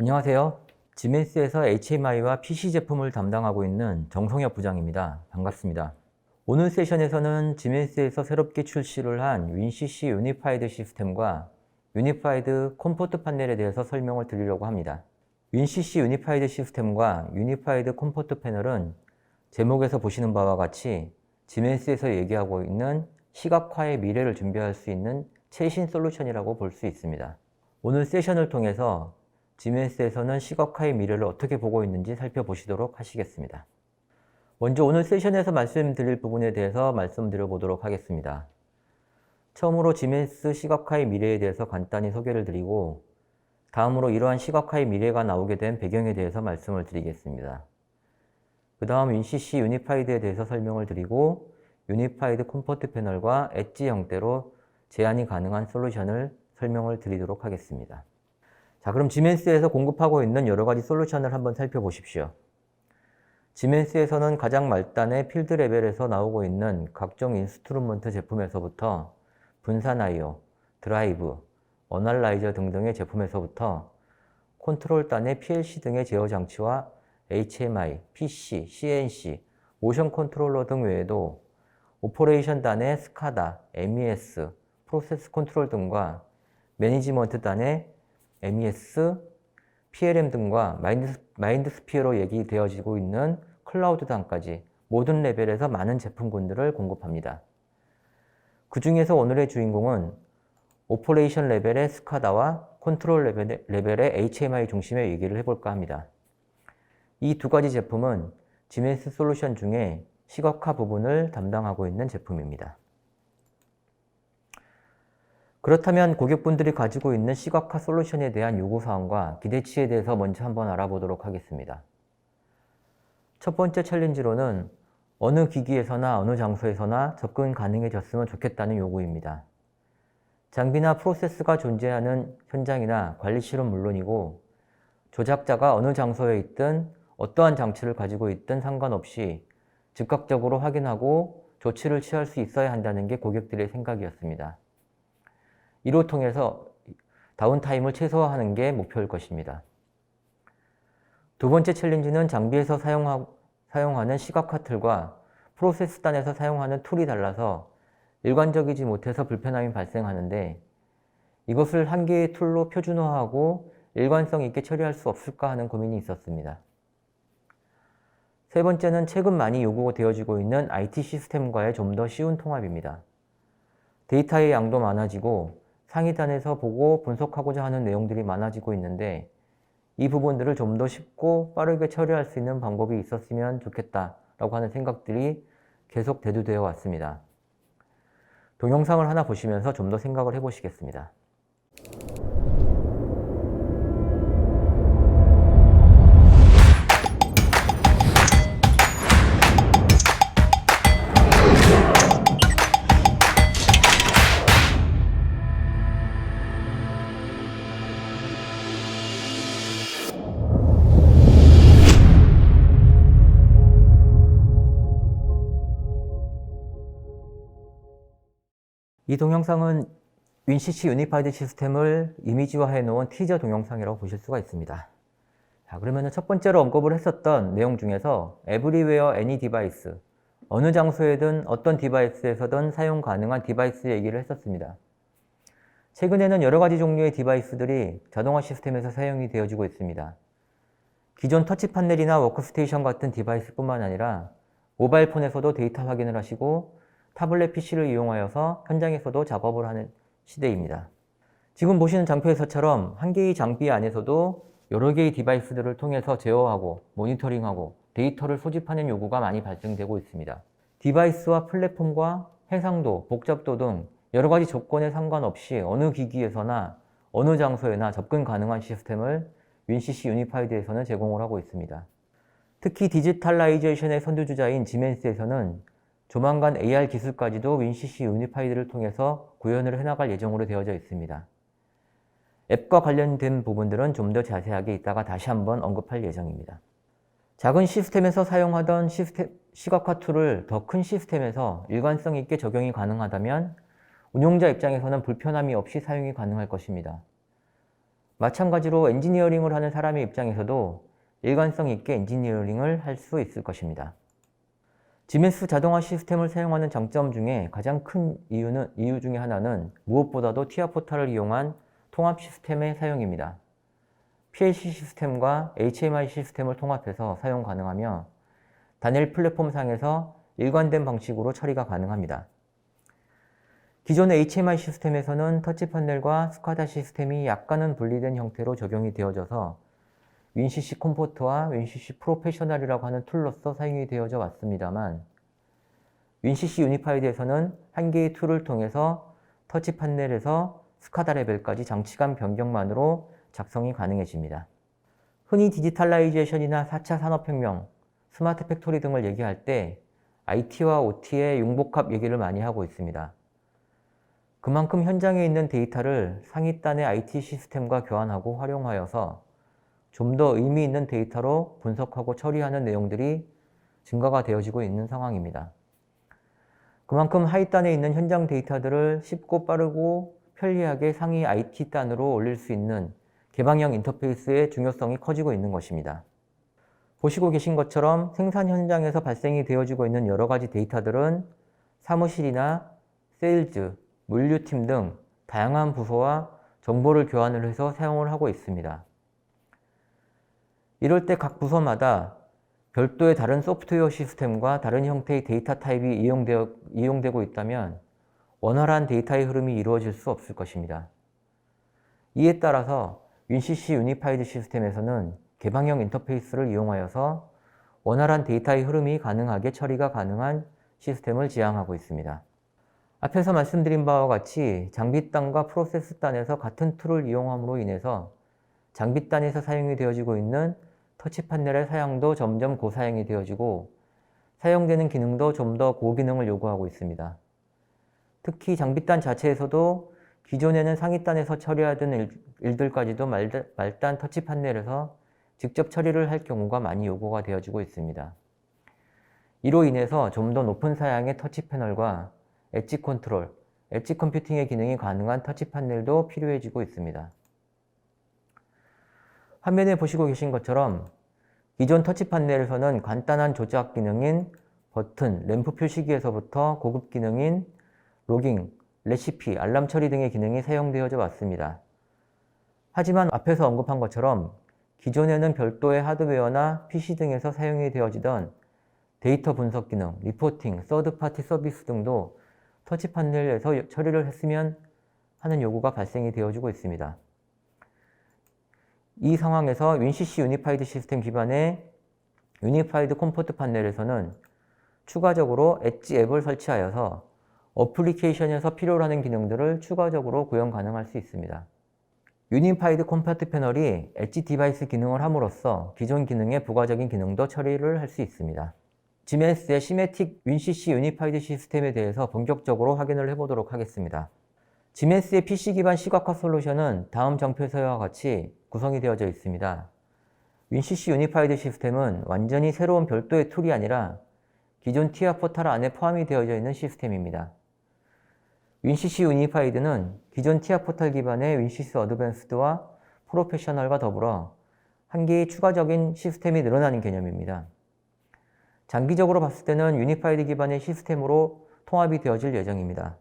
안녕하세요. 지멘스에서 HMI와 PC 제품을 담당하고 있는 정성엽 부장입니다. 반갑습니다. 오늘 세션에서는 지멘스에서 새롭게 출시를 한 WinCC 유니파이드 시스템과 유니파이드 컴포트 패널에 대해서 설명을 드리려고 합니다. WinCC 유니파이드 시스템과 유니파이드 컴포트 패널은 제목에서 보시는 바와 같이 지멘스에서 얘기하고 있는 시각화의 미래를 준비할 수 있는 최신 솔루션이라고 볼 수 있습니다. 오늘 세션을 통해서 지멘스에서는 시각화의 미래를 어떻게 보고 있는지 살펴보시도록 하시겠습니다. 먼저 오늘 세션에서 말씀드릴 부분에 대해서 말씀드려 보도록 하겠습니다. 처음으로 지멘스 시각화의 미래에 대해서 간단히 소개를 드리고 다음으로 이러한 시각화의 미래가 나오게 된 배경에 대해서 말씀을 드리겠습니다. 그 다음 WinCC 유니파이드에 대해서 설명을 드리고 유니파이드 컴포트 패널과 엣지 형태로 제한이 가능한 솔루션을 설명을 드리도록 하겠습니다. 자, 그럼 지멘스에서 공급하고 있는 여러 가지 솔루션을 한번 살펴보십시오. 지멘스에서는 가장 말단의 필드 레벨에서 나오고 있는 각종 인스트루먼트 제품에서부터 분산 I/O, 드라이브, 어널라이저 등등의 제품에서부터 컨트롤단의 PLC 등의 제어 장치와 HMI, PC, CNC, 모션 컨트롤러 등 외에도 오퍼레이션단의 스카다, MES, 프로세스 컨트롤 등과 매니지먼트단의 MES, PLM 등과 마인드스피어로 얘기되어지고 있는 클라우드단까지 모든 레벨에서 많은 제품군들을 공급합니다. 그 중에서 오늘의 주인공은 오퍼레이션 레벨의 스카다와 컨트롤 레벨의 HMI 중심의 얘기를 해볼까 합니다. 이 두 가지 제품은 지멘스 솔루션 중에 시각화 부분을 담당하고 있는 제품입니다. 그렇다면 고객분들이 가지고 있는 시각화 솔루션에 대한 요구사항과 기대치에 대해서 먼저 한번 알아보도록 하겠습니다. 첫 번째 챌린지로는 어느 기기에서나 어느 장소에서나 접근 가능해졌으면 좋겠다는 요구입니다. 장비나 프로세스가 존재하는 현장이나 관리실은 물론이고 조작자가 어느 장소에 있든 어떠한 장치를 가지고 있든 상관없이 즉각적으로 확인하고 조치를 취할 수 있어야 한다는 게 고객들의 생각이었습니다. 이로 통해서 다운타임을 최소화하는 게 목표일 것입니다. 두 번째 챌린지는 장비에서 사용하는 시각화 툴과 프로세스단에서 사용하는 툴이 달라서 일관적이지 못해서 불편함이 발생하는데 이것을 한 개의 툴로 표준화하고 일관성 있게 처리할 수 없을까 하는 고민이 있었습니다. 세 번째는 최근 많이 요구되어지고 있는 IT 시스템과의 좀 더 쉬운 통합입니다. 데이터의 양도 많아지고 상위단에서 보고 분석하고자 하는 내용들이 많아지고 있는데 이 부분들을 좀 더 쉽고 빠르게 처리할 수 있는 방법이 있었으면 좋겠다라고 하는 생각들이 계속 대두되어 왔습니다. 동영상을 하나 보시면서 좀 더 생각을 해보시겠습니다. 이 동영상은 WinCC 유니파이드 시스템을 이미지화해 놓은 티저 동영상이라고 보실 수가 있습니다. 자, 그러면 첫 번째로 언급을 했었던 내용 중에서 Everywhere Any Device, 어느 장소에든 어떤 디바이스에서든 사용 가능한 디바이스 얘기를 했었습니다. 최근에는 여러 가지 종류의 디바이스들이 자동화 시스템에서 사용이 되어지고 있습니다. 기존 터치 패널이나 워크스테이션 같은 디바이스뿐만 아니라 모바일 폰에서도 데이터 확인을 하시고 타블렛 PC를 이용하여서 현장에서도 작업을 하는 시대입니다. 지금 보시는 장표에서처럼 한 개의 장비 안에서도 여러 개의 디바이스들을 통해서 제어하고 모니터링하고 데이터를 소집하는 요구가 많이 발생되고 있습니다. 디바이스와 플랫폼과 해상도, 복잡도 등 여러 가지 조건에 상관없이 어느 기기에서나 어느 장소에나 접근 가능한 시스템을 WinCC 유니파이드에서는 제공을 하고 있습니다. 특히 디지털라이제이션의 선두주자인 지멘스에서는 조만간 AR 기술까지도 WinCC 유니파이드를 통해서 구현을 해나갈 예정으로 되어져 있습니다. 앱과 관련된 부분들은 좀 더 자세하게 이따가 다시 한번 언급할 예정입니다. 작은 시스템에서 사용하던 시각화 툴을 더 큰 시스템에서 일관성 있게 적용이 가능하다면 운용자 입장에서는 불편함이 없이 사용이 가능할 것입니다. 마찬가지로 엔지니어링을 하는 사람의 입장에서도 일관성 있게 엔지니어링을 할 수 있을 것입니다. 지멘스 자동화 시스템을 사용하는 장점 중에 가장 큰 이유 중에 하나는 무엇보다도 티아 포탈을 이용한 통합 시스템의 사용입니다. PLC 시스템과 HMI 시스템을 통합해서 사용 가능하며 단일 플랫폼상에서 일관된 방식으로 처리가 가능합니다. 기존의 HMI 시스템에서는 터치 패널과 스카다 시스템이 약간은 분리된 형태로 적용이 되어져서 윈CC 컴포트와 윈CC 프로페셔널이라고 하는 툴로서 사용이 되어져 왔습니다만 윈CC 유니파이드에서는 한 개의 툴을 통해서 터치 패널에서 스카다 레벨까지 장치간 변경만으로 작성이 가능해집니다. 흔히 디지털라이제이션이나 4차 산업혁명, 스마트 팩토리 등을 얘기할 때 IT와 OT의 융복합 얘기를 많이 하고 있습니다. 그만큼 현장에 있는 데이터를 상위단의 IT 시스템과 교환하고 활용하여서 좀 더 의미 있는 데이터로 분석하고 처리하는 내용들이 증가가 되어지고 있는 상황입니다. 그만큼 하위단에 있는 현장 데이터들을 쉽고 빠르고 편리하게 상위 IT단으로 올릴 수 있는 개방형 인터페이스의 중요성이 커지고 있는 것입니다. 보시고 계신 것처럼 생산 현장에서 발생이 되어지고 있는 여러 가지 데이터들은 사무실이나 세일즈, 물류팀 등 다양한 부서와 정보를 교환을 해서 사용을 하고 있습니다. 이럴 때 각 부서마다 별도의 다른 소프트웨어 시스템과 다른 형태의 데이터 타입이 이용되고 있다면 원활한 데이터의 흐름이 이루어질 수 없을 것입니다. 이에 따라서 윈CC 유니파이드 시스템에서는 개방형 인터페이스를 이용하여서 원활한 데이터의 흐름이 가능하게 처리가 가능한 시스템을 지향하고 있습니다. 앞에서 말씀드린 바와 같이 장비단과 프로세스단에서 같은 툴을 이용함으로 인해서 장비단에서 사용이 되어지고 있는 터치 패널의 사양도 점점 고사양이 되어지고 사용되는 기능도 좀 더 고기능을 요구하고 있습니다. 특히 장비단 자체에서도 기존에는 상위단에서 처리하던 일들까지도 말단 터치 패널에서 직접 처리를 할 경우가 많이 요구가 되어지고 있습니다. 이로 인해서 좀 더 높은 사양의 터치 패널과 엣지 컨트롤, 엣지 컴퓨팅의 기능이 가능한 터치 패널도 필요해지고 있습니다. 화면에 보시고 계신 것처럼 기존 터치 패널에서는 간단한 조작 기능인 버튼, 램프 표시기에서부터 고급 기능인 로깅, 레시피, 알람 처리 등의 기능이 사용되어져 왔습니다. 하지만 앞에서 언급한 것처럼 기존에는 별도의 하드웨어나 PC 등에서 사용이 되어지던 데이터 분석 기능, 리포팅, 서드파티 서비스 등도 터치 패널에서 처리를 했으면 하는 요구가 발생이 되어지고 있습니다. 이 상황에서 윈CC 유니파이드 시스템 기반의 유니파이드 컴포트 패널에서는 추가적으로 엣지 앱을 설치하여서 어플리케이션에서 필요로 하는 기능들을 추가적으로 구현 가능할 수 있습니다. 유니파이드 컴포트 패널이 엣지 디바이스 기능을 함으로써 기존 기능의 부가적인 기능도 처리를 할 수 있습니다. 지멘스의 시메틱 윈CC 유니파이드 시스템에 대해서 본격적으로 확인을 해보도록 하겠습니다. 지멘스의 PC 기반 시각화 솔루션은 다음 정표서와 같이 구성이 되어져 있습니다. 윈CC 유니파이드 시스템은 완전히 새로운 별도의 툴이 아니라 기존 티아 포탈 안에 포함이 되어져 있는 시스템입니다. 윈CC 유니파이드는 기존 티아 포탈 기반의 윈CC 어드밴스드와 프로페셔널과 더불어 한 개의 추가적인 시스템이 늘어나는 개념입니다. 장기적으로 봤을 때는 유니파이드 기반의 시스템으로 통합이 되어질 예정입니다.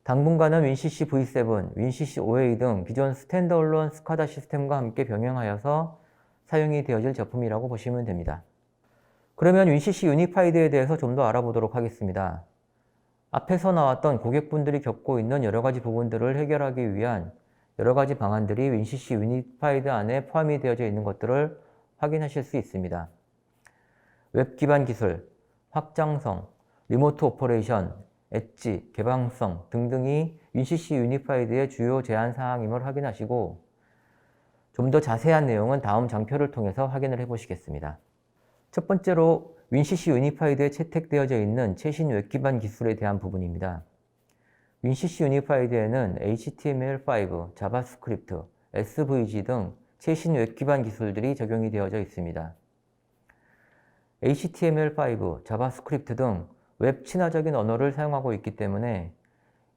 당분간은 윈CC V7, 윈CC OA 등 기존 스탠드얼론 스카다 시스템과 함께 병행하여서 사용이 되어질 제품이라고 보시면 됩니다. 그러면 윈CC 유니파이드에 대해서 좀 더 알아보도록 하겠습니다. 앞에서 나왔던 고객분들이 겪고 있는 여러 가지 부분들을 해결하기 위한 여러 가지 방안들이 윈CC 유니파이드 안에 포함이 되어져 있는 것들을 확인하실 수 있습니다. 웹 기반 기술, 확장성, 리모트 오퍼레이션, 엣지, 개방성 등등이 윈CC 유니파이드의 주요 제한 사항임을 확인하시고 좀 더 자세한 내용은 다음 장표를 통해서 확인을 해보시겠습니다. 첫 번째로 윈CC 유니파이드에 채택되어져 있는 최신 웹 기반 기술에 대한 부분입니다. 윈CC 유니파이드에는 HTML5, 자바스크립트, SVG 등 최신 웹 기반 기술들이 적용이 되어져 있습니다. HTML5, 자바스크립트 등 웹 친화적인 언어를 사용하고 있기 때문에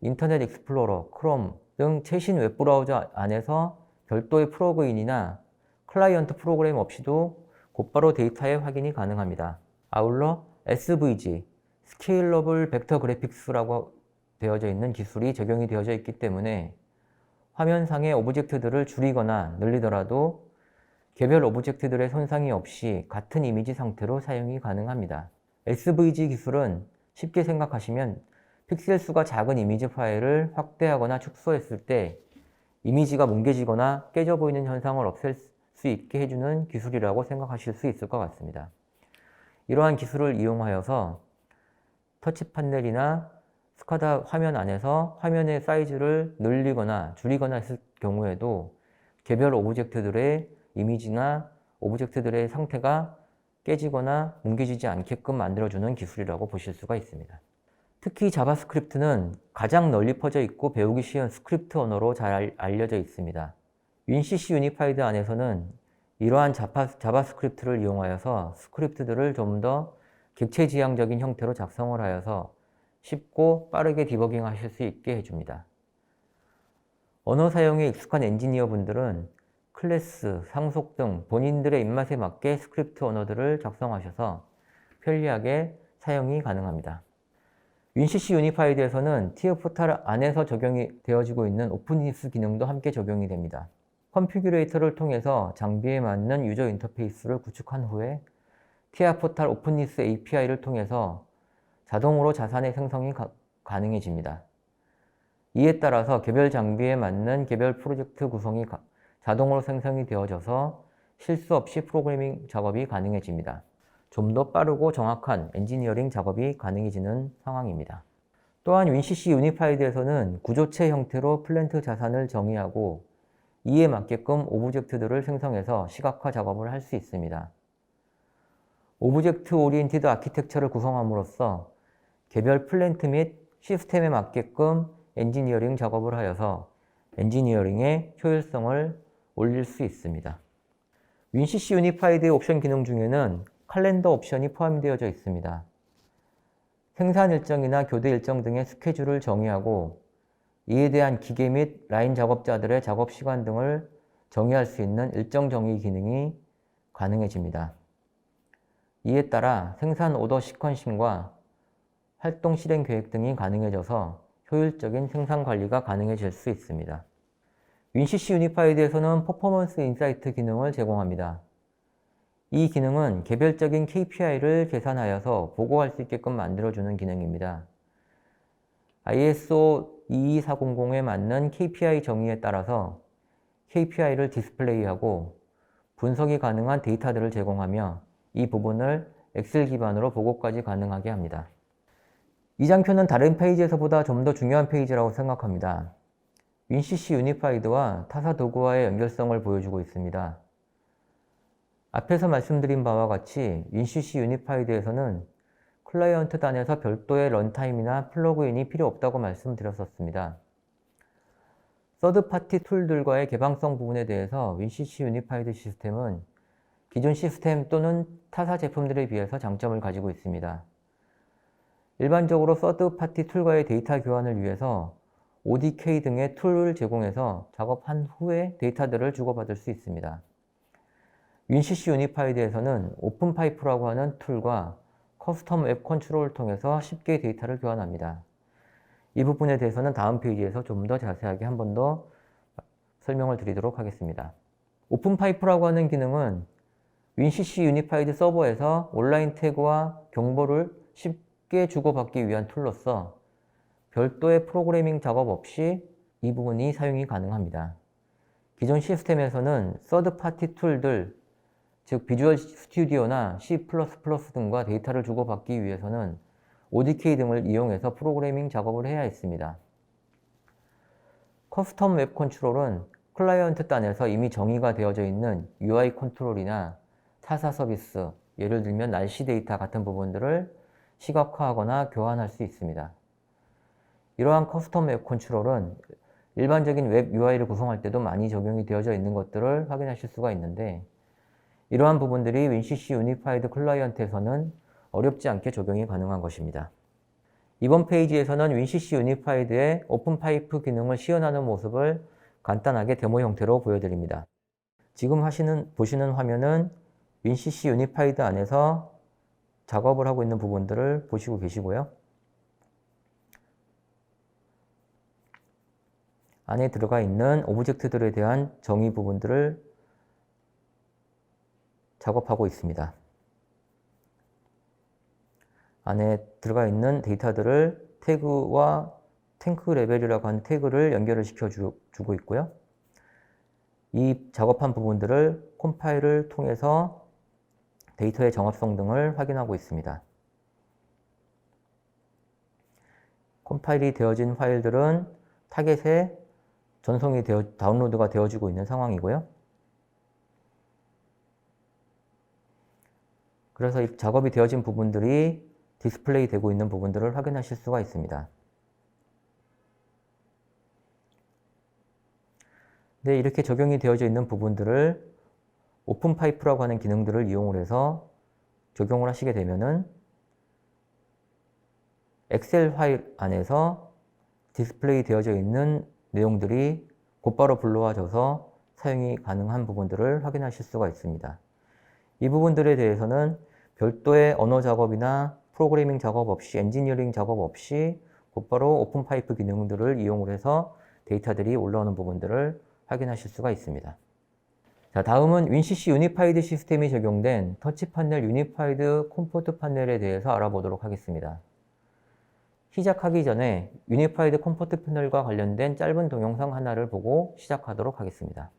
인터넷 익스플로러, 크롬 등 최신 웹브라우저 안에서 별도의 플러그인이나 클라이언트 프로그램 없이도 곧바로 데이터의 확인이 가능합니다. 아울러 SVG, 스케일러블 벡터 그래픽스라고 되어져 있는 기술이 적용이 되어져 있기 때문에 화면상의 오브젝트들을 줄이거나 늘리더라도 개별 오브젝트들의 손상이 없이 같은 이미지 상태로 사용이 가능합니다. SVG 기술은 쉽게 생각하시면 픽셀 수가 작은 이미지 파일을 확대하거나 축소했을 때 이미지가 뭉개지거나 깨져 보이는 현상을 없앨 수 있게 해주는 기술이라고 생각하실 수 있을 것 같습니다. 이러한 기술을 이용하여서 터치 판넬이나 스카다 화면 안에서 화면의 사이즈를 늘리거나 줄이거나 했을 경우에도 개별 오브젝트들의 이미지나 오브젝트들의 상태가 깨지거나 뭉개지지 않게끔 만들어주는 기술이라고 보실 수가 있습니다. 특히 자바스크립트는 가장 널리 퍼져 있고 배우기 쉬운 스크립트 언어로 잘 알려져 있습니다. 윈CC 유니파이드 안에서는 이러한 자바스크립트를 이용하여서 스크립트들을 좀 더 객체지향적인 형태로 작성을 하여서 쉽고 빠르게 디버깅 하실 수 있게 해줍니다. 언어 사용에 익숙한 엔지니어 분들은 클래스, 상속 등 본인들의 입맛에 맞게 스크립트 언어들을 작성하셔서 편리하게 사용이 가능합니다. 윈CC 유니파이드에서는 TF-포탈 안에서 적용이 되어지고 있는 오픈니스 기능도 함께 적용이 됩니다. 컨피규레이터를 통해서 장비에 맞는 유저 인터페이스를 구축한 후에 TF-포탈 오픈니스 API를 통해서 자동으로 자산의 생성이 가능해집니다. 이에 따라서 개별 장비에 맞는 개별 프로젝트 구성이 자동으로 생성이 되어져서 실수 없이 프로그래밍 작업이 가능해집니다. 좀 더 빠르고 정확한 엔지니어링 작업이 가능해지는 상황입니다. 또한 윈CC 유니파이드에서는 구조체 형태로 플랜트 자산을 정의하고 이에 맞게끔 오브젝트들을 생성해서 시각화 작업을 할 수 있습니다. 오브젝트 오리엔티드 아키텍처를 구성함으로써 개별 플랜트 및 시스템에 맞게끔 엔지니어링 작업을 하여서 엔지니어링의 효율성을 올릴 수 있습니다. 윈CC 유니파이드의 옵션 기능 중에는 칼렌더 옵션이 포함되어져 있습니다. 생산 일정이나 교대 일정 등의 스케줄을 정의하고 이에 대한 기계 및 라인 작업자들의 작업 시간 등을 정의할 수 있는 일정 정의 기능이 가능해집니다. 이에 따라 생산 오더 시퀀싱과 활동 실행 계획 등이 가능해져서 효율적인 생산 관리가 가능해질 수 있습니다. 윈CC 유니파이드에서는 퍼포먼스 인사이트 기능을 제공합니다. 이 기능은 개별적인 KPI를 계산하여서 보고할 수 있게끔 만들어주는 기능입니다. ISO 22400에 맞는 KPI 정의에 따라서 KPI를 디스플레이하고 분석이 가능한 데이터들을 제공하며 이 부분을 엑셀 기반으로 보고까지 가능하게 합니다. 이 장표는 다른 페이지에서보다 좀 더 중요한 페이지라고 생각합니다. 윈CC 유니파이드와 타사 도구와의 연결성을 보여주고 있습니다. 앞에서 말씀드린 바와 같이 윈CC 유니파이드에서는 클라이언트 단에서 별도의 런타임이나 플러그인이 필요 없다고 말씀드렸었습니다. 서드파티 툴들과의 개방성 부분에 대해서 윈CC 유니파이드 시스템은 기존 시스템 또는 타사 제품들에 비해서 장점을 가지고 있습니다. 일반적으로 서드파티 툴과의 데이터 교환을 위해서 ODK 등의 툴을 제공해서 작업한 후에 데이터들을 주고받을 수 있습니다. 윈CC 유니파이드에서는 오픈파이프라고 하는 툴과 커스텀 웹 컨트롤을 통해서 쉽게 데이터를 교환합니다. 이 부분에 대해서는 다음 페이지에서 좀 더 자세하게 한 번 더 설명을 드리도록 하겠습니다. 오픈파이프라고 하는 기능은 윈CC 유니파이드 서버에서 온라인 태그와 정보를 쉽게 주고받기 위한 툴로서 별도의 프로그래밍 작업 없이 이 부분이 사용이 가능합니다. 기존 시스템에서는 서드파티 툴들, 즉 비주얼 스튜디오나 C++ 등과 데이터를 주고받기 위해서는 ODK 등을 이용해서 프로그래밍 작업을 해야 했습니다. 커스텀 웹 컨트롤은 클라이언트 단에서 이미 정의가 되어져 있는 UI 컨트롤이나 타사 서비스, 예를 들면 날씨 데이터 같은 부분들을 시각화하거나 교환할 수 있습니다. 이러한 커스텀 웹 컨트롤은 일반적인 웹 UI를 구성할 때도 많이 적용이 되어져 있는 것들을 확인하실 수가 있는데 이러한 부분들이 윈CC 유니파이드 클라이언트에서는 어렵지 않게 적용이 가능한 것입니다. 이번 페이지에서는 윈CC 유니파이드의 오픈파이프 기능을 시연하는 모습을 간단하게 데모 형태로 보여드립니다. 지금 보시는 화면은 WinCC 유니파이드 안에서 작업을 하고 있는 부분들을 보시고 계시고요. 안에 들어가 있는 오브젝트들에 대한 정의 부분들을 작업하고 있습니다. 안에 들어가 있는 데이터들을 태그와 탱크 레벨이라고 하는 태그를 연결을 시켜주고 있고요. 이 작업한 부분들을 컴파일을 통해서 데이터의 정합성 등을 확인하고 있습니다. 컴파일이 되어진 파일들은 타겟에 다운로드가 되어지고 있는 상황이고요. 그래서 이 작업이 되어진 부분들이 디스플레이 되고 있는 부분들을 확인하실 수가 있습니다. 네, 이렇게 적용이 되어져 있는 부분들을 오픈파이프라고 하는 기능들을 이용을 해서 적용을 하시게 되면은 엑셀 파일 안에서 디스플레이 되어져 있는 내용들이 곧바로 불러와져서 사용이 가능한 부분들을 확인하실 수가 있습니다. 이 부분들에 대해서는 별도의 언어 작업이나 프로그래밍 작업 없이, 엔지니어링 작업 없이 곧바로 오픈파이프 기능들을 이용을 해서 데이터들이 올라오는 부분들을 확인하실 수가 있습니다. 자, 다음은 WinCC 유니파이드 시스템이 적용된 터치 판넬 유니파이드 컴포트 판넬에 대해서 알아보도록 하겠습니다. 시작하기 전에 유니파이드 컴포트 패널과 관련된 짧은 동영상 하나를 보고 시작하도록 하겠습니다.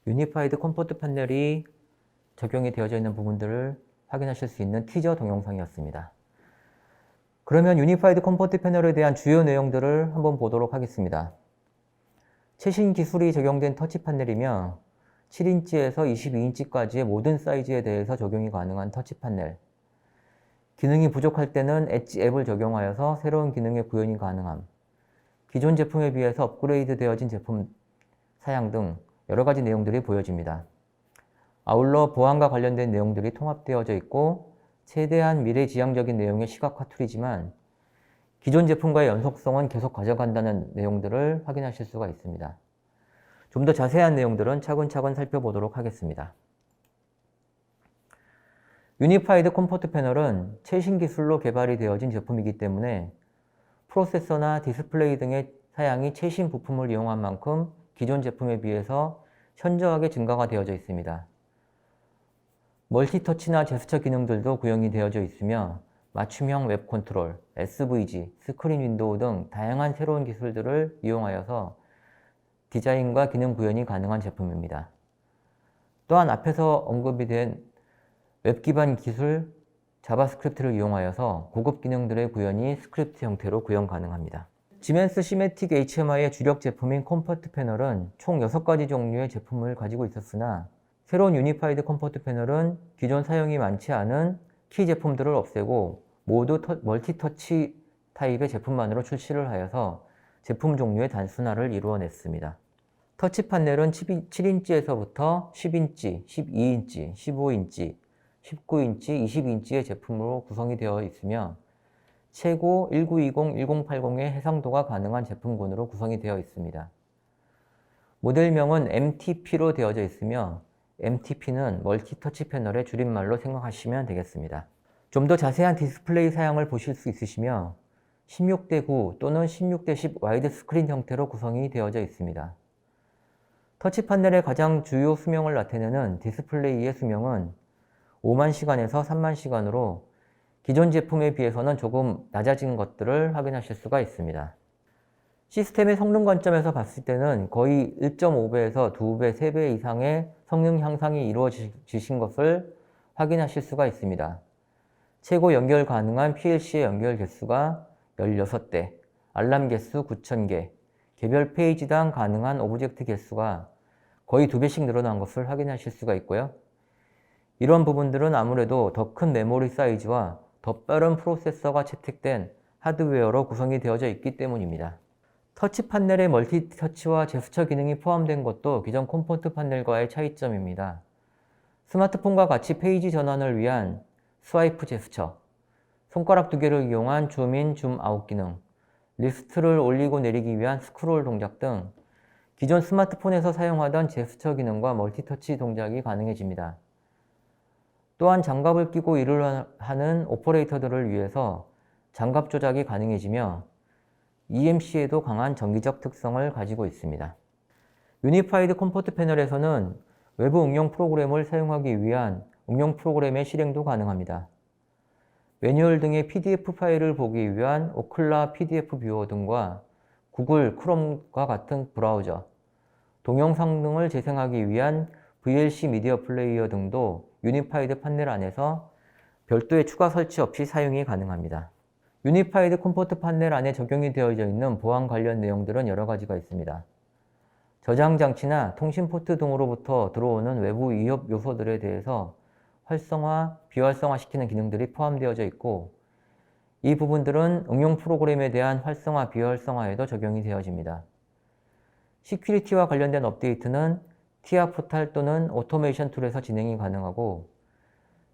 유니파이드 컴포트 패널이 적용이 되어져 있는 부분들을 확인하실 수 있는 티저 동영상이었습니다. 그러면 유니파이드 컴포트 패널에 대한 주요 내용들을 한번 보도록 하겠습니다. 최신 기술이 적용된 터치 패널이며 7인치에서 22인치까지의 모든 사이즈에 대해서 적용이 가능한 터치 패널, 기능이 부족할 때는 엣지 앱을 적용하여서 새로운 기능의 구현이 가능함, 기존 제품에 비해서 업그레이드 되어진 제품 사양 등 여러 가지 내용들이 보여집니다. 아울러 보안과 관련된 내용들이 통합되어져 있고 최대한 미래지향적인 내용의 시각화 툴이지만 기존 제품과의 연속성은 계속 가져간다는 내용들을 확인하실 수가 있습니다. 좀 더 자세한 내용들은 차근차근 살펴보도록 하겠습니다. 유니파이드 컴포트 패널은 최신 기술로 개발이 되어진 제품이기 때문에 프로세서나 디스플레이 등의 사양이 최신 부품을 이용한 만큼 기존 제품에 비해서 현저하게 증가가 되어져 있습니다. 멀티터치나 제스처 기능들도 구현이 되어져 있으며 맞춤형 웹 컨트롤, SVG, 스크린 윈도우 등 다양한 새로운 기술들을 이용하여서 디자인과 기능 구현이 가능한 제품입니다. 또한 앞에서 언급이 된 웹 기반 기술 자바스크립트를 이용하여서 고급 기능들의 구현이 스크립트 형태로 구현 가능합니다. 지멘스 시메틱 HMI의 주력 제품인 컴포트 패널은 총 6가지 종류의 제품을 가지고 있었으나 새로운 유니파이드 컴포트 패널은 기존 사용이 많지 않은 키 제품들을 없애고 모두 멀티터치 타입의 제품만으로 출시를 하여서 제품 종류의 단순화를 이루어냈습니다. 터치 판넬은 7인치에서부터 10인치, 12인치, 15인치, 19인치, 20인치의 제품으로 구성이 되어 있으며 최고 1920, 1080의 해상도가 가능한 제품군으로 구성이 되어 있습니다. 모델명은 MTP로 되어져 있으며 MTP는 멀티터치 패널의 줄임말로 생각하시면 되겠습니다. 좀 더 자세한 디스플레이 사양을 보실 수 있으시며 16:9 또는 16:10 와이드 스크린 형태로 구성이 되어져 있습니다. 터치 판넬의 가장 주요 수명을 나타내는 디스플레이의 수명은 5만 시간에서 3만 시간으로 기존 제품에 비해서는 조금 낮아진 것들을 확인하실 수가 있습니다. 시스템의 성능 관점에서 봤을 때는 거의 1.5배에서 2배, 3배 이상의 성능 향상이 이루어지신 것을 확인하실 수가 있습니다. 최고 연결 가능한 PLC의 연결 개수가 16대, 알람 개수 9,000개, 개별 페이지당 가능한 오브젝트 개수가 거의 2배씩 늘어난 것을 확인하실 수가 있고요. 이런 부분들은 아무래도 더 큰 메모리 사이즈와 더 빠른 프로세서가 채택된 하드웨어로 구성이 되어져 있기 때문입니다. 터치 판넬에 멀티터치와 제스처 기능이 포함된 것도 기존 컴포트 판넬과의 차이점입니다. 스마트폰과 같이 페이지 전환을 위한 스와이프 제스처, 손가락 2개를 이용한 줌인, 줌아웃 기능, 리스트를 올리고 내리기 위한 스크롤 동작 등 기존 스마트폰에서 사용하던 제스처 기능과 멀티터치 동작이 가능해집니다. 또한 장갑을 끼고 일을 하는 오퍼레이터들을 위해서 장갑 조작이 가능해지며 EMC에도 강한 전기적 특성을 가지고 있습니다. 유니파이드 컴포트 패널에서는 외부 응용 프로그램을 사용하기 위한 응용 프로그램의 실행도 가능합니다. 매뉴얼 등의 PDF 파일을 보기 위한 오클라 PDF 뷰어 등과 구글 크롬과 같은 브라우저, 동영상 등을 재생하기 위한 VLC 미디어 플레이어 등도 유니파이드 판넬 안에서 별도의 추가 설치 없이 사용이 가능합니다. 유니파이드 컴포트 판넬 안에 적용이 되어져 있는 보안 관련 내용들은 여러 가지가 있습니다. 저장 장치나 통신 포트 등으로부터 들어오는 외부 위협 요소들에 대해서 활성화, 비활성화시키는 기능들이 포함되어져 있고 이 부분들은 응용 프로그램에 대한 활성화, 비활성화에도 적용이 되어집니다. 시큐리티와 관련된 업데이트는 TIA 포탈 또는 오토메이션 툴에서 진행이 가능하고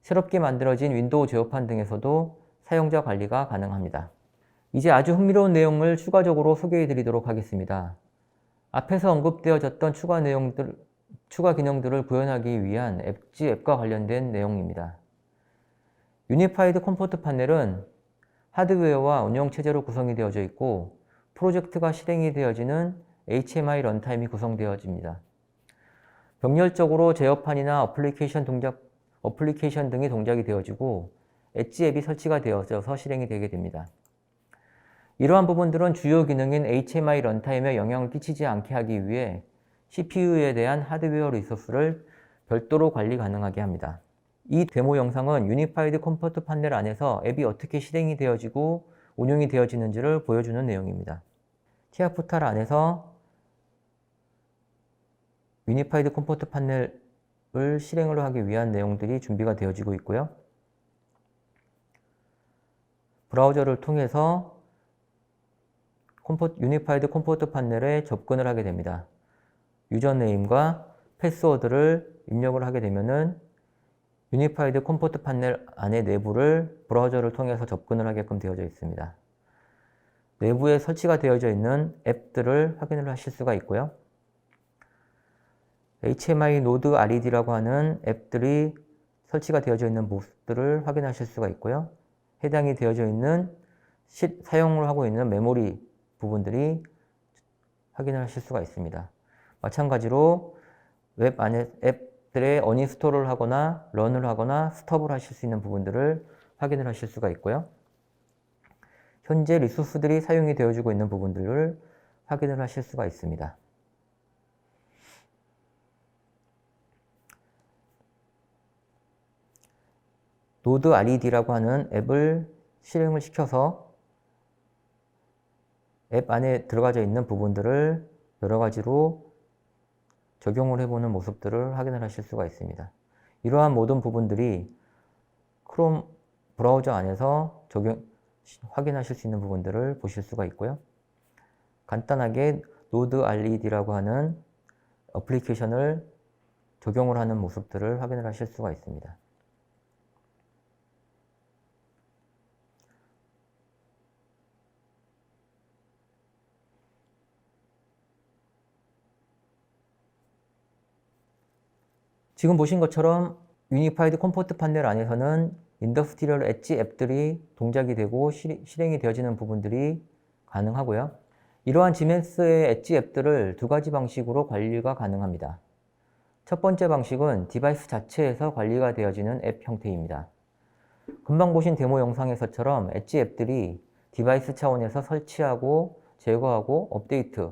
새롭게 만들어진 윈도우 제어판 등에서도 사용자 관리가 가능합니다. 이제 아주 흥미로운 내용을 추가적으로 소개해 드리도록 하겠습니다. 앞에서 언급되어졌던 추가 기능들을 구현하기 위한 엣지 앱과 관련된 내용입니다. 유니파이드 컴포트 판넬은 하드웨어와 운영체제로 구성이 되어져 있고 프로젝트가 실행이 되어지는 HMI 런타임이 구성되어집니다. 병렬적으로 제어판이나 어플리케이션 등이 동작이 되어지고 엣지 앱이 설치가 되어져서 실행이 되게 됩니다. 이러한 부분들은 주요 기능인 HMI 런타임에 영향을 끼치지 않게 하기 위해 CPU에 대한 하드웨어 리소스를 별도로 관리 가능하게 합니다. 이 데모 영상은 유니파이드 컴포트 판넬 안에서 앱이 어떻게 실행이 되어지고 운용이 되어지는지를 보여주는 내용입니다. TIA 포탈 안에서 유니파이드 컴포트 판넬을 실행을 하기 위한 내용들이 준비가 되어지고 있고요. 브라우저를 통해서 유니파이드 컴포트 판넬에 접근을 하게 됩니다. 유저네임과 패스워드를 입력을 하게 되면은 유니파이드 컴포트 판넬 안의 내부를 브라우저를 통해서 접근을 하게끔 되어져 있습니다. 내부에 설치가 되어져 있는 앱들을 확인을 하실 수가 있고요. HMI 노드 RED라고 하는 앱들이 설치가 되어져 있는 모습들을 확인하실 수가 있고요. 해당이 되어져 있는 사용을 하고 있는 메모리 부분들이 확인을 하실 수가 있습니다. 마찬가지로 웹 안에 앱들의 어인스톨을 하거나 런을 하거나 스톱을 하실 수 있는 부분들을 확인을 하실 수가 있고요. 현재 리소스들이 사용이 되어지고 있는 부분들을 확인을 하실 수가 있습니다. 노드 RED라고 하는 앱을 실행을 시켜서 앱 안에 들어가져 있는 부분들을 여러 가지로 적용을 해보는 모습들을 확인을 하실 수가 있습니다. 이러한 모든 부분들이 크롬 브라우저 안에서 확인하실 수 있는 부분들을 보실 수가 있고요. 간단하게 노드 RED라고 하는 어플리케이션을 적용을 하는 모습들을 확인을 하실 수가 있습니다. 지금 보신 것처럼 유니파이드 컴포트 판넬 안에서는 인더스트리얼 엣지 앱들이 동작이 되고 실행이 되어지는 부분들이 가능하고요. 이러한 지멘스의 엣지 앱들을 두 가지 방식으로 관리가 가능합니다. 첫 번째 방식은 디바이스 자체에서 관리가 되어지는 앱 형태입니다. 금방 보신 데모 영상에서처럼 엣지 앱들이 디바이스 차원에서 설치하고 제거하고 업데이트,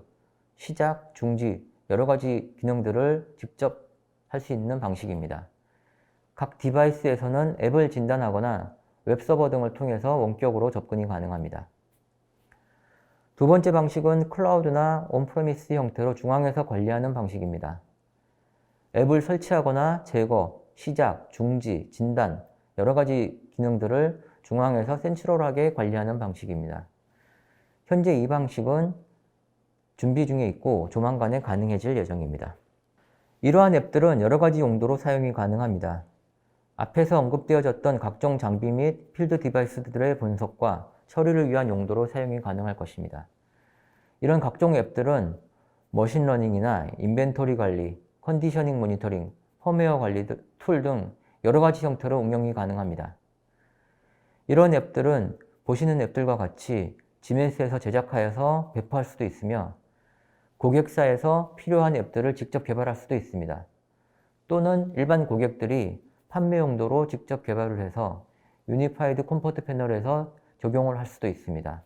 시작, 중지 여러 가지 기능들을 직접 할 수 있는 방식입니다. 각 디바이스에서는 앱을 진단하거나 웹서버 등을 통해서 원격으로 접근이 가능합니다. 두 번째 방식은 클라우드나 온프레미스 형태로 중앙에서 관리하는 방식입니다. 앱을 설치하거나 제거, 시작, 중지, 진단 여러 가지 기능들을 중앙에서 센트럴하게 관리하는 방식입니다. 현재 이 방식은 준비 중에 있고 조만간에 가능해질 예정입니다. 이러한 앱들은 여러 가지 용도로 사용이 가능합니다. 앞에서 언급되어졌던 각종 장비 및 필드 디바이스들의 분석과 처리를 위한 용도로 사용이 가능할 것입니다. 이런 각종 앱들은 머신러닝이나 인벤토리 관리, 컨디셔닝 모니터링, 펌웨어 관리 툴 등 여러 가지 형태로 응용이 가능합니다. 이런 앱들은 보시는 앱들과 같이 지멘스에서 제작하여서 배포할 수도 있으며 고객사에서 필요한 앱들을 직접 개발할 수도 있습니다. 또는 일반 고객들이 판매 용도로 직접 개발을 해서 유니파이드 컴포트 패널에서 적용을 할 수도 있습니다.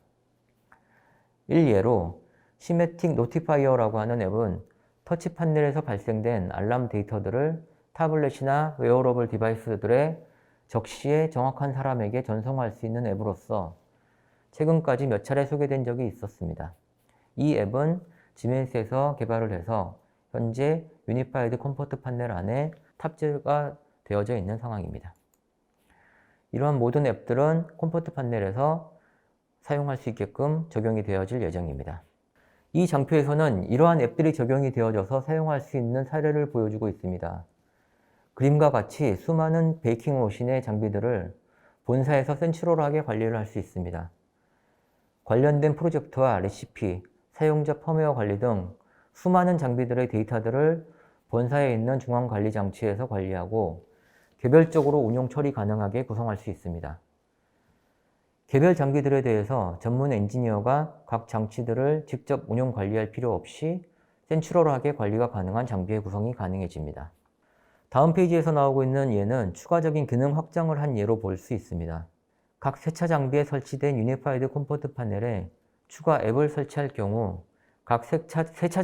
일예로 시매틱 노티파이어라고 하는 앱은 터치 판넬에서 발생된 알람 데이터들을 타블렛이나 웨어러블 디바이스들의 적시에 정확한 사람에게 전송할 수 있는 앱으로서 최근까지 몇 차례 소개된 적이 있었습니다. 이 앱은 지멘스에서 개발을 해서 현재 유니파이드 컴포트 판넬 안에 탑재가 되어져 있는 상황입니다. 이러한 모든 앱들은 컴포트 판넬에서 사용할 수 있게끔 적용이 되어질 예정입니다. 이 장표에서는 이러한 앱들이 적용이 되어져서 사용할 수 있는 사례를 보여주고 있습니다. 그림과 같이 수많은 베이킹 머신의 장비들을 본사에서 센트럴하게 관리를 할 수 있습니다. 관련된 프로젝트와 레시피, 사용자 펌웨어 관리 등 수많은 장비들의 데이터들을 본사에 있는 중앙관리장치에서 관리하고 개별적으로 운용 처리 가능하게 구성할 수 있습니다. 개별 장비들에 대해서 전문 엔지니어가 각 장치들을 직접 운용 관리할 필요 없이 센트럴하게 관리가 가능한 장비의 구성이 가능해집니다. 다음 페이지에서 나오고 있는 예는 추가적인 기능 확장을 한 예로 볼 수 있습니다. 각 세차 장비에 설치된 유니파이드 컴포트 패널에 추가 앱을 설치할 경우 각 세차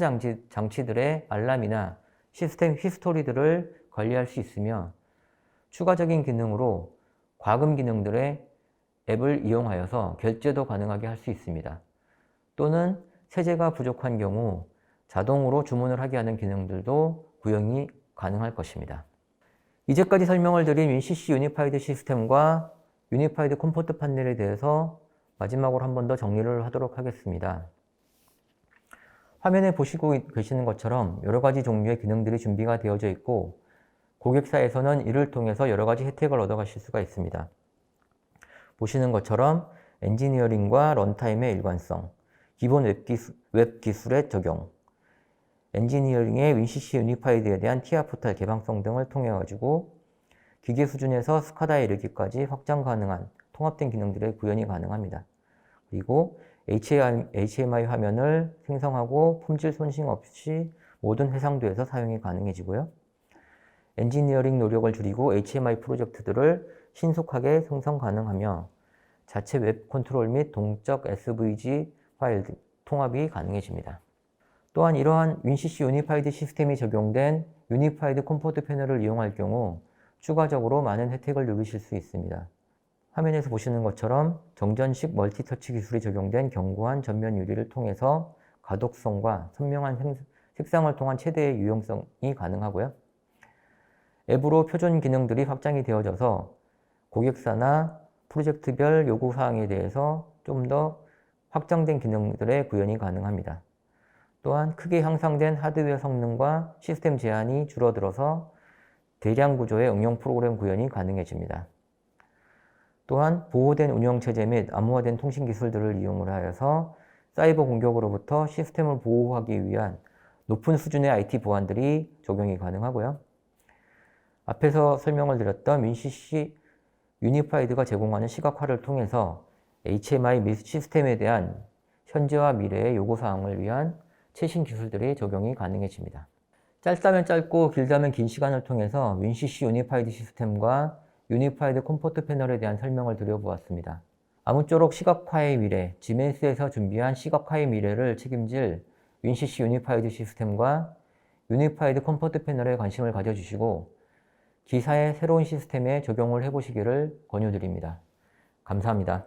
장치들의 알람이나 시스템 히스토리들을 관리할 수 있으며 추가적인 기능으로 과금 기능들의 앱을 이용하여서 결제도 가능하게 할 수 있습니다. 또는 세제가 부족한 경우 자동으로 주문을 하게 하는 기능들도 구현이 가능할 것입니다. 이제까지 설명을 드린 윈CC 유니파이드 시스템과 유니파이드 컴포트 판넬에 대해서 마지막으로 한 번 더 정리를 하도록 하겠습니다. 화면에 보시고 계시는 것처럼 여러 가지 종류의 기능들이 준비가 되어져 있고 고객사에서는 이를 통해서 여러 가지 혜택을 얻어가실 수가 있습니다. 보시는 것처럼 엔지니어링과 런타임의 일관성, 기본 웹 기술의 적용, 엔지니어링의 윈CC 유니파이드에 대한 TIA 포탈 개방성 등을 통해 가지고 기계 수준에서 스카다에 이르기까지 확장 가능한 통합된 기능들의 구현이 가능합니다. 그리고 HMI 화면을 생성하고 품질 손실 없이 모든 해상도에서 사용이 가능해지고요. 엔지니어링 노력을 줄이고 HMI 프로젝트들을 신속하게 생성 가능하며 자체 웹 컨트롤 및 동적 SVG 파일 통합이 가능해집니다. 또한 이러한 윈CC 유니파이드 시스템이 적용된 유니파이드 컴포트 패널을 이용할 경우 추가적으로 많은 혜택을 누리실 수 있습니다. 화면에서 보시는 것처럼 정전식 멀티터치 기술이 적용된 견고한 전면 유리를 통해서 가독성과 선명한 색상을 통한 최대의 유용성이 가능하고요. 앱으로 표준 기능들이 확장이 되어져서 고객사나 프로젝트별 요구사항에 대해서 좀 더 확장된 기능들의 구현이 가능합니다. 또한 크게 향상된 하드웨어 성능과 시스템 제한이 줄어들어서 대량 구조의 응용 프로그램 구현이 가능해집니다. 또한 보호된 운영체제 및 암호화된 통신 기술들을 이용을 하여서 사이버 공격으로부터 시스템을 보호하기 위한 높은 수준의 IT 보안들이 적용이 가능하고요. 앞에서 설명을 드렸던 윈CC 유니파이드가 제공하는 시각화를 통해서 HMI 및 시스템에 대한 현재와 미래의 요구사항을 위한 최신 기술들이 적용이 가능해집니다. 짧다면 짧고 길다면 긴 시간을 통해서 윈CC 유니파이드 시스템과 유니파이드 컴포트 패널에 대한 설명을 드려보았습니다. 아무쪼록 시각화의 미래, 지멘스에서 준비한 시각화의 미래를 책임질 윈CC 유니파이드 시스템과 유니파이드 컴포트 패널에 관심을 가져주시고 기사의 새로운 시스템에 적용을 해보시기를 권유드립니다. 감사합니다.